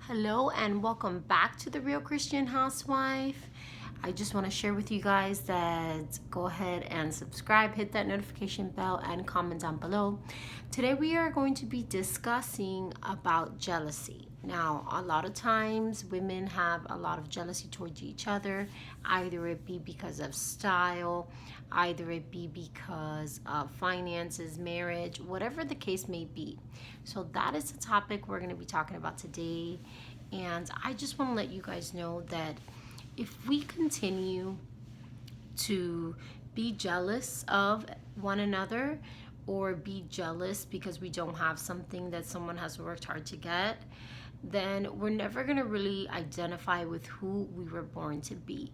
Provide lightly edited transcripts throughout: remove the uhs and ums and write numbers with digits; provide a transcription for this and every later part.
Hello and welcome back to the Real Christian Housewife. I just want to share with you guys that go ahead and subscribe, hit that notification bell, and comment down below. Today we are going to be discussing about jealousy. Now, a lot of times women have a lot of jealousy towards each other, either it be because of style, either it be because of finances, marriage, whatever the case may be. So that is the topic we're going to be talking about today. And I just want to let you guys know that if we continue to be jealous of one another or be jealous because we don't have something that someone has worked hard to get, then we're never going to really identify with who we were born to be.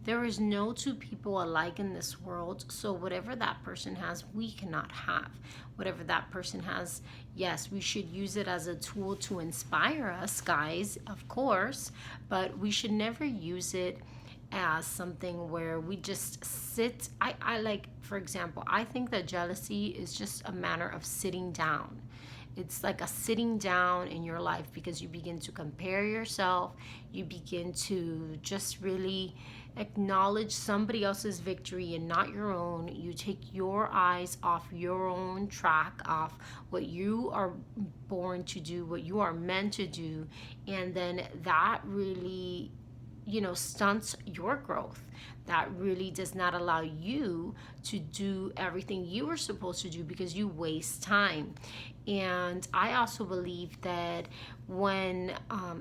There is no two people alike in this world, so whatever that person has, we cannot have. Whatever that person has, yes, we should use it as a tool to inspire us, guys, of course, but we should never use it as something where we just sit. I like, for example, I think that jealousy is just a matter of sitting down. It's like a sitting down in your life because you begin to compare yourself. You begin to just really acknowledge somebody else's victory and not your own. You take your eyes off your own track, off what you are born to do, what you are meant to do, and then that really stunts your growth. That really does not allow you to do everything you were supposed to do because you waste time. And I also believe that when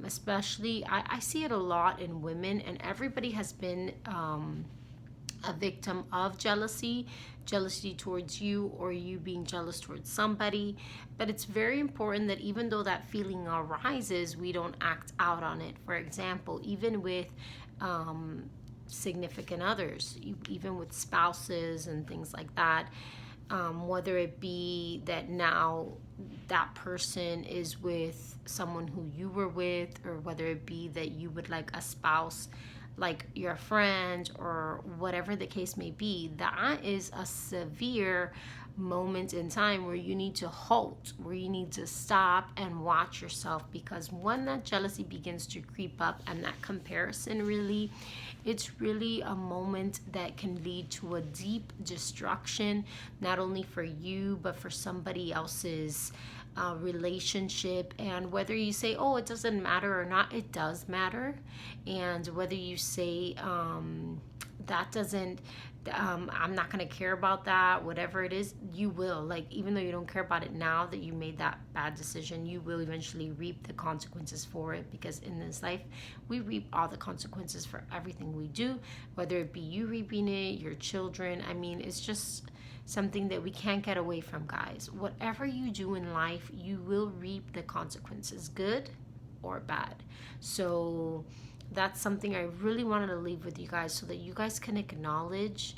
especially I see it a lot in women, and everybody has been a victim of jealousy towards you, or you being jealous towards somebody. But it's very important that even though that feeling arises, we don't act out on it. For example, even with significant others, even with spouses and things like that, whether it be that now that person is with someone who you were with, or whether it be that you would like a spouse like your friend, or whatever the case may be, that is a severe moment in time where you need to halt, where you need to stop and watch yourself. Because when that jealousy begins to creep up and that comparison, really, it's really a moment that can lead to a deep destruction, not only for you but for somebody else's relationship. And whether you say, oh, it doesn't matter or not, it does matter. And whether you say that doesn't I'm not going to care about that, whatever it is, you will. Like, even though you don't care about it now that you made that bad decision, you will eventually reap the consequences for it. Because in this life, we reap all the consequences for everything we do, whether it be you reaping it, your children. I mean, it's just something that we can't get away from, guys. Whatever you do in life, you will reap the consequences, good or bad. So that's something I really wanted to leave with you guys, so that you guys can acknowledge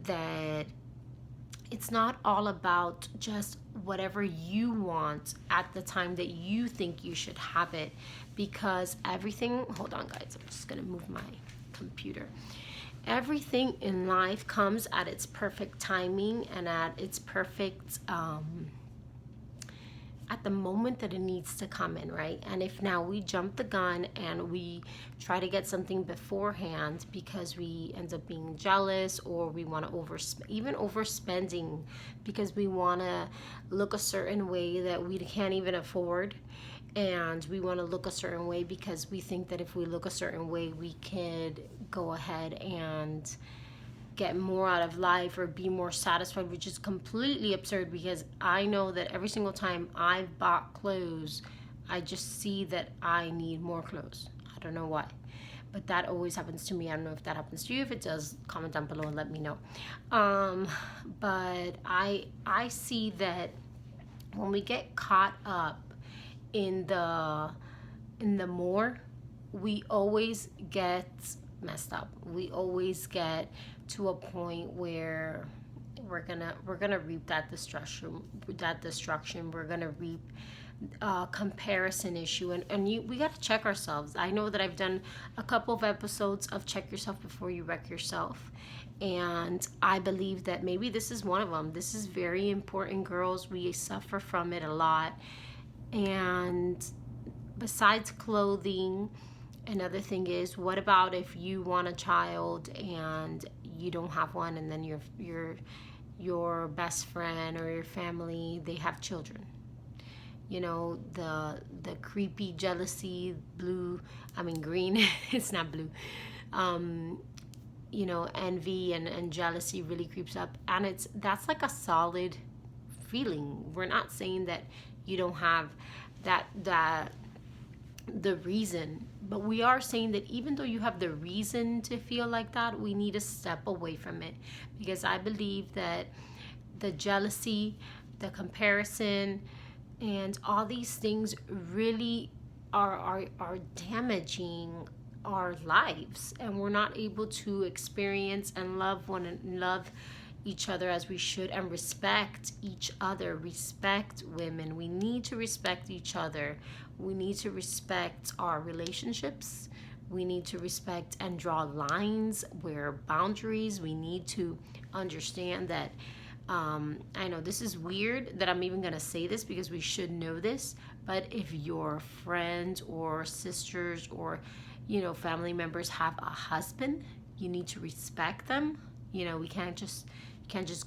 that it's not all about just whatever you want at the time that you think you should have it. Because everything, hold on guys, I'm just gonna move my computer. Everything in life comes at its perfect timing and at its perfect at the moment that it needs to come in, right? And if now we jump the gun and we try to get something beforehand because we end up being jealous, or we want to even overspending because we want to look a certain way that we can't even afford, and we want to look a certain way because we think that if we look a certain way, we could go ahead and get more out of life or be more satisfied, which is completely absurd. Because I know that every single time I've bought clothes, I just see that I need more clothes. I don't know why, but that always happens to me. I don't know if that happens to you. If it does, comment down below and let me know. But I see that when we get caught up in the more, we always get messed up. We always get to a point where we're gonna reap that destruction. We're gonna reap comparison issue, and we got to check ourselves. I know that I've done a couple of episodes of check yourself before you wreck yourself, and I believe that maybe this is one of them. This is very important, girls. We suffer from it a lot, and besides clothing, another thing is, what about if you want a child and you don't have one, and then your best friend or your family, they have children? You know, the creepy jealousy, green, it's not blue. You know, envy and jealousy really creeps up, and that's like a solid feeling. We're not saying that you don't have that the reason, but we are saying that even though you have the reason to feel like that, we need to step away from it, because I believe that the jealousy, the comparison, and all these things really are damaging our lives, and we're not able to experience and love each other as we should, and respect each other, respect women. We need to respect each other. We need to respect our relationships. We need to respect and draw lines where boundaries. We need to understand that I know this is weird that I'm even going to say this, because we should know this, but if your friends or sisters or, you know, family members have a husband, you need to respect them. You know, you can't just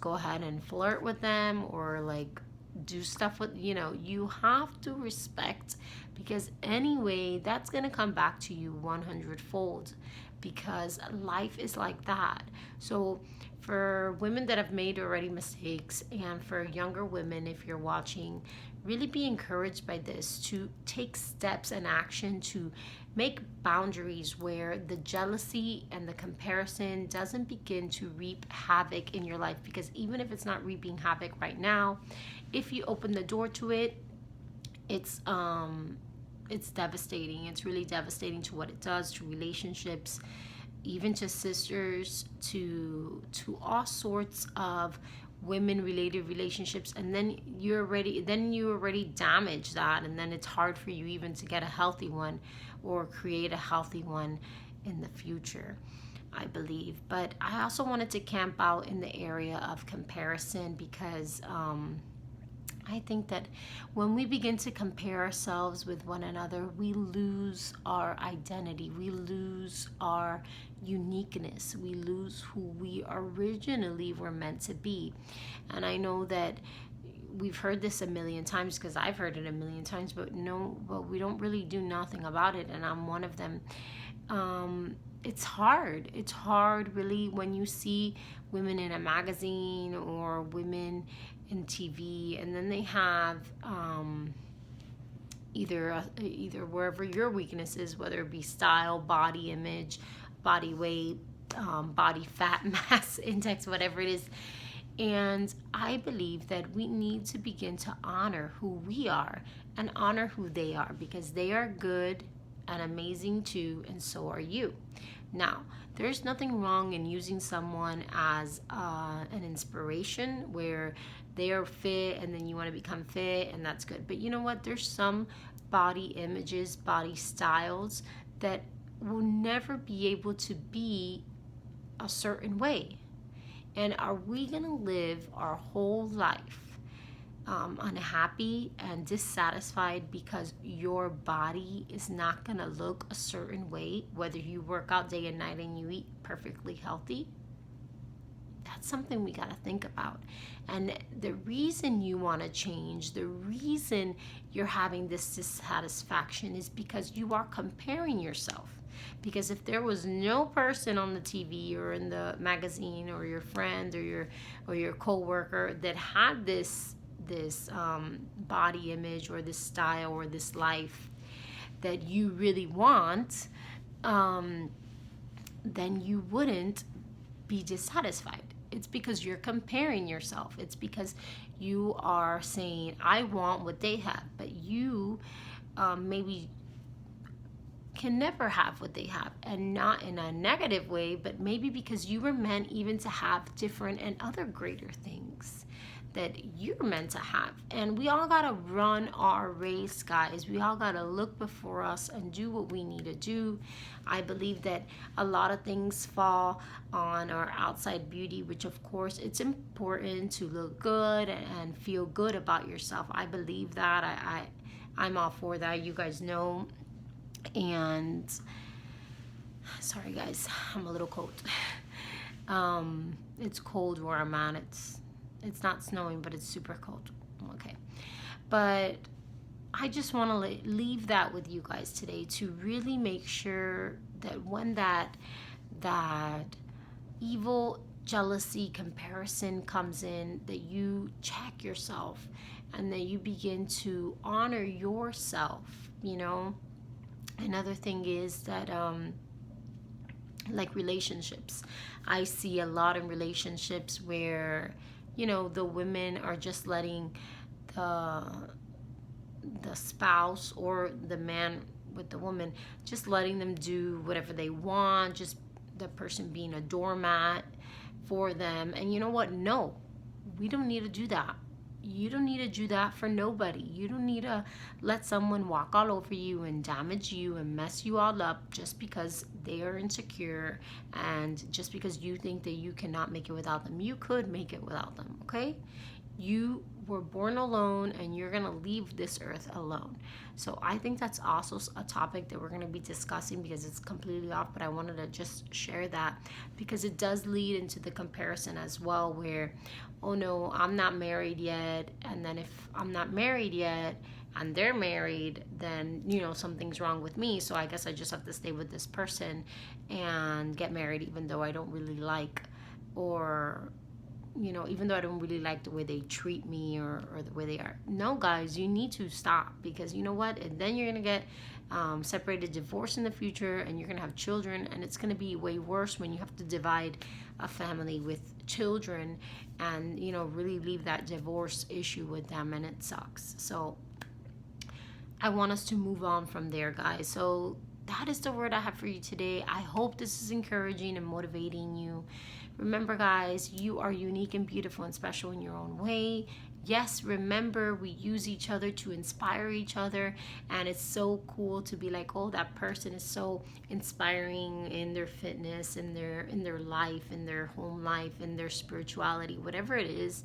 go ahead and flirt with them or like do stuff with, you know, you have to respect, because anyway that's going to come back to you 100-fold, because life is like that. So for women that have made already mistakes, and for younger women, if you're watching, really be encouraged by this, to take steps and action to make boundaries where the jealousy and the comparison doesn't begin to reap havoc in your life. Because even if it's not reaping havoc right now, if you open the door to it, it's devastating. It's really devastating to what it does to relationships, even to sisters, to all sorts of women related relationships. And then you already damage that, and then it's hard for you even to get a healthy one or create a healthy one in the future, I believe. But I also wanted to camp out in the area of comparison, because I think that when we begin to compare ourselves with one another, we lose our identity, we lose our uniqueness, we lose who we originally were meant to be. And I know that we've heard this a million times, because I've heard it a million times, but we don't really do nothing about it, and I'm one of them. It's hard really when you see women in a magazine or women in TV, and then they have either wherever your weakness is, whether it be style, body image, body weight, body fat mass index, whatever it is. And I believe that we need to begin to honor who we are and honor who they are, because they are good and amazing too, and so are you. Now, there's nothing wrong in using someone as an inspiration, where they are fit and then you want to become fit, and that's good. But you know what? There's some body images, body styles that will never be able to be a certain way. And are we going to live our whole life unhappy and dissatisfied because your body is not going to look a certain way, whether you work out day and night and you eat perfectly healthy? That's something we got to think about. And the reason you want to change, the reason you're having this dissatisfaction, is because you are comparing yourself. Because if there was no person on the TV or in the magazine, or your friend or your coworker that had this body image or this style or this life that you really want, then you wouldn't be dissatisfied. It's because you're comparing yourself. It's because you are saying, I want what they have, but you maybe can never have what they have, and not in a negative way, but maybe because you were meant even to have different and other greater things that you're meant to have. And we all gotta run our race, guys. We all gotta look before us and do what we need to do. I believe that a lot of things fall on our outside beauty, which of course it's important to look good and feel good about yourself. I believe that. I'm all for that, you guys know. And sorry guys, I'm a little cold. It's cold where I'm at. It's not snowing, but it's super cold. Okay, but I just want to leave that with you guys today, to really make sure that when that evil jealousy comparison comes in, that you check yourself and that you begin to honor yourself, you know. Another thing is that like relationships, I see a lot in relationships where, you know, the women are just letting the spouse or the man with the woman, just letting them do whatever they want, just the person being a doormat for them. And you know what? No, we don't need to do that. You don't need to do that for nobody. You don't need to let someone walk all over you and damage you and mess you all up just because they are insecure and just because you think that you cannot make it without them. You could make it without them, okay? You were born alone and you're gonna leave this earth alone. So I think that's also a topic that we're gonna be discussing, because it's completely off, but I wanted to just share that because it does lead into the comparison as well, where, oh no, I'm not married yet, and then if I'm not married yet and they're married, then, you know, something's wrong with me, so I guess I just have to stay with this person and get married even though I don't really like, or, you know, even though I don't really like the way they treat me, or the way they are. No, guys, you need to stop, because you know what? And then you're going to get separated, divorced in the future, and you're going to have children, and it's going to be way worse when you have to divide a family with children and, you know, really leave that divorce issue with them, and it sucks. So I want us to move on from there, guys. So that is the word I have for you today. I hope this is encouraging and motivating you. Remember, guys, you are unique and beautiful and special in your own way. Yes, remember, we use each other to inspire each other, and it's so cool to be like, oh, that person is so inspiring in their fitness, in their life, in their home life, in their spirituality, whatever it is.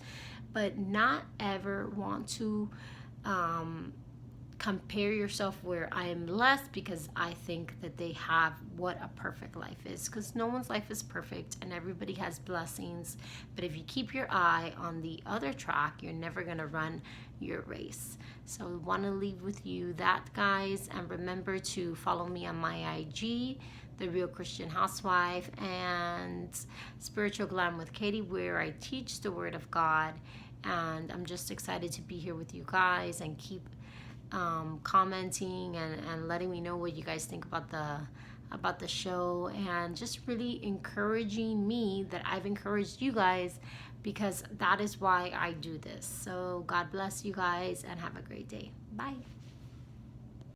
But not ever want to compare yourself where I am less, because I think that they have what a perfect life is, because no one's life is perfect and everybody has blessings. But if you keep your eye on the other track, you're never going to run your race. So I want to leave with you that, guys, and remember to follow me on my IG, The Real Christian Housewife, and Spiritual Glam with Katie, where I teach the Word of God. And I'm just excited to be here with you guys, and keep commenting and letting me know what you guys think about the show, and just really encouraging me that I've encouraged you guys, because that is why I do this. So God bless you guys and have a great day. Bye.